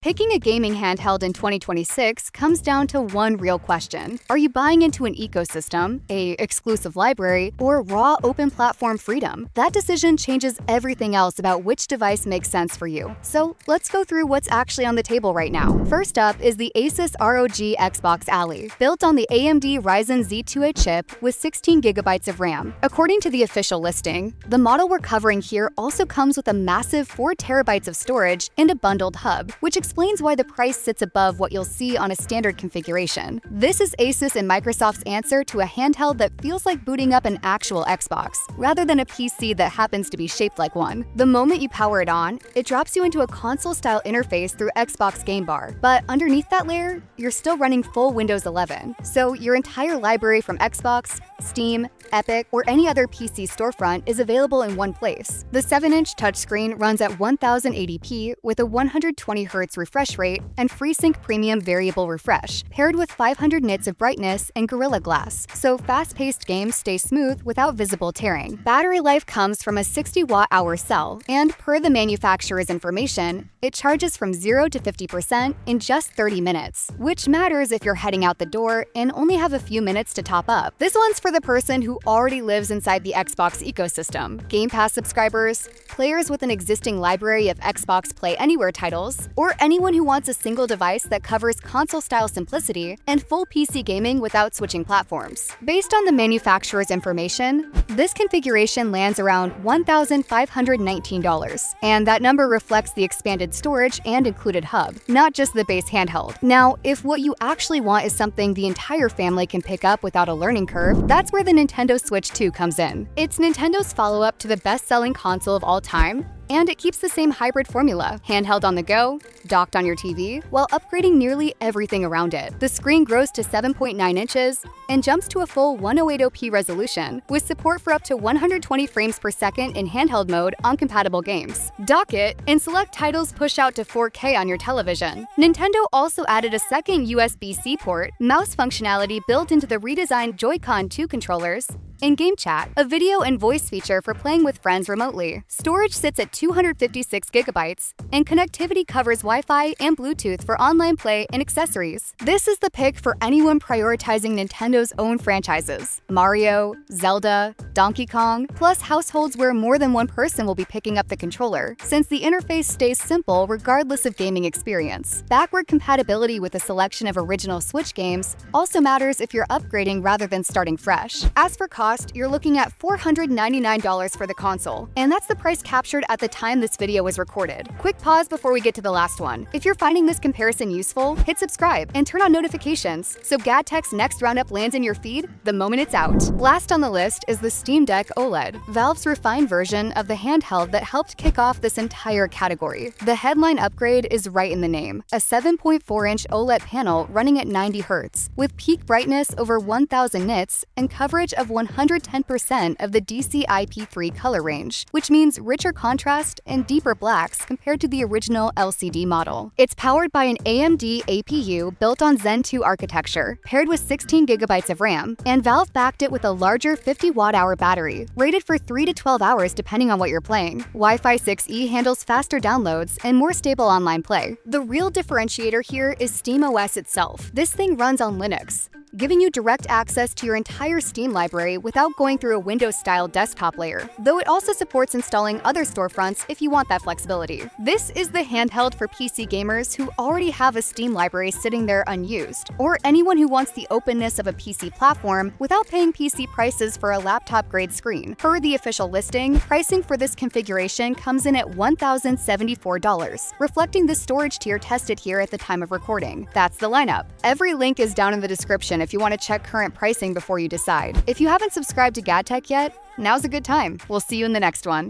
Picking a gaming handheld in 2026 comes down to one real question. Are you buying into an ecosystem, a exclusive library, or raw open platform freedom? That decision changes everything else about which device makes sense for you. So let's go through what's actually on the table right now. First up is the Asus ROG Xbox Ally, built on the AMD Ryzen Z2A chip with 16GB of RAM. According to the official listing, the model we're covering here also comes with a massive 4TB of storage and a bundled hub, which explains why the price sits above what you'll see on a standard configuration. This is Asus and Microsoft's answer to a handheld that feels like booting up an actual Xbox, rather than a PC that happens to be shaped like one. The moment you power it on, it drops you into a console-style interface through Xbox Game Bar, but underneath that layer, you're still running full Windows 11. So your entire library from Xbox, Steam, Epic, or any other PC storefront is available in one place. The 7-inch touchscreen runs at 1080p with a 120Hz refresh rate and FreeSync Premium Variable Refresh, paired with 500 nits of brightness and Gorilla Glass, so fast-paced games stay smooth without visible tearing. Battery life comes from a 60-watt-hour cell, and per the manufacturer's information, it charges from 0 to 50% in just 30 minutes, which matters if you're heading out the door and only have a few minutes to top up. This one's for the person who already lives inside the Xbox ecosystem, Game Pass subscribers, players with an existing library of Xbox Play Anywhere titles, or anyone who wants a single device that covers console-style simplicity and full PC gaming without switching platforms. Based on the manufacturer's information, this configuration lands around $1,519, and that number reflects the expanded storage and included hub, not just the base handheld. Now, if what you actually want is something the entire family can pick up without a learning curve, that's where the Nintendo Switch 2 comes in. It's Nintendo's follow-up to the best-selling console of all time, and it keeps the same hybrid formula, handheld on the go, docked on your TV, while upgrading nearly everything around it. The screen grows to 7.9 inches and jumps to a full 1080p resolution, with support for up to 120 frames per second in handheld mode on compatible games. Dock it, and select titles push out to 4K on your television. Nintendo also added a second USB-C port, mouse functionality built into the redesigned Joy-Con 2 controllers, and Game Chat, a video and voice feature for playing with friends remotely. Storage sits at 256GB, and connectivity covers Wi-Fi and Bluetooth for online play and accessories. This is the pick for anyone prioritizing Nintendo's own franchises: Mario, Zelda, Donkey Kong, plus households where more than one person will be picking up the controller, since the interface stays simple regardless of gaming experience. Backward compatibility with a selection of original Switch games also matters if you're upgrading rather than starting fresh. As for cost, you're looking at $499 for the console, and that's the price captured at the time this video was recorded. Quick pause before we get to the last one. If you're finding this comparison useful, hit subscribe and turn on notifications so GadTech's next roundup lands in your feed the moment it's out. Last on the list is the Steam Deck OLED, Valve's refined version of the handheld that helped kick off this entire category. The headline upgrade is right in the name: a 7.4-inch OLED panel running at 90Hz, with peak brightness over 1000 nits and coverage of 110% of the DCI-P3 color range, which means richer contrast and deeper blacks compared to the original LCD model. It's powered by an AMD APU built on Zen 2 architecture, paired with 16GB of RAM, and Valve backed it with a larger 50-watt-hour battery, rated for 3 to 12 hours depending on what you're playing. Wi-Fi 6E handles faster downloads and more stable online play. The real differentiator here is SteamOS itself. This thing runs on Linux, giving you direct access to your entire Steam library without going through a Windows-style desktop layer, though it also supports installing other storefronts if you want that flexibility. This is the handheld for PC gamers who already have a Steam library sitting there unused, or anyone who wants the openness of a PC platform without paying PC prices for a laptop-grade screen. Per the official listing, pricing for this configuration comes in at $1,074, reflecting the storage tier tested here at the time of recording. That's the lineup. Every link is down in the description if you want to check current pricing before you decide. If you haven't subscribed to GadTech yet, now's a good time. We'll see you in the next one.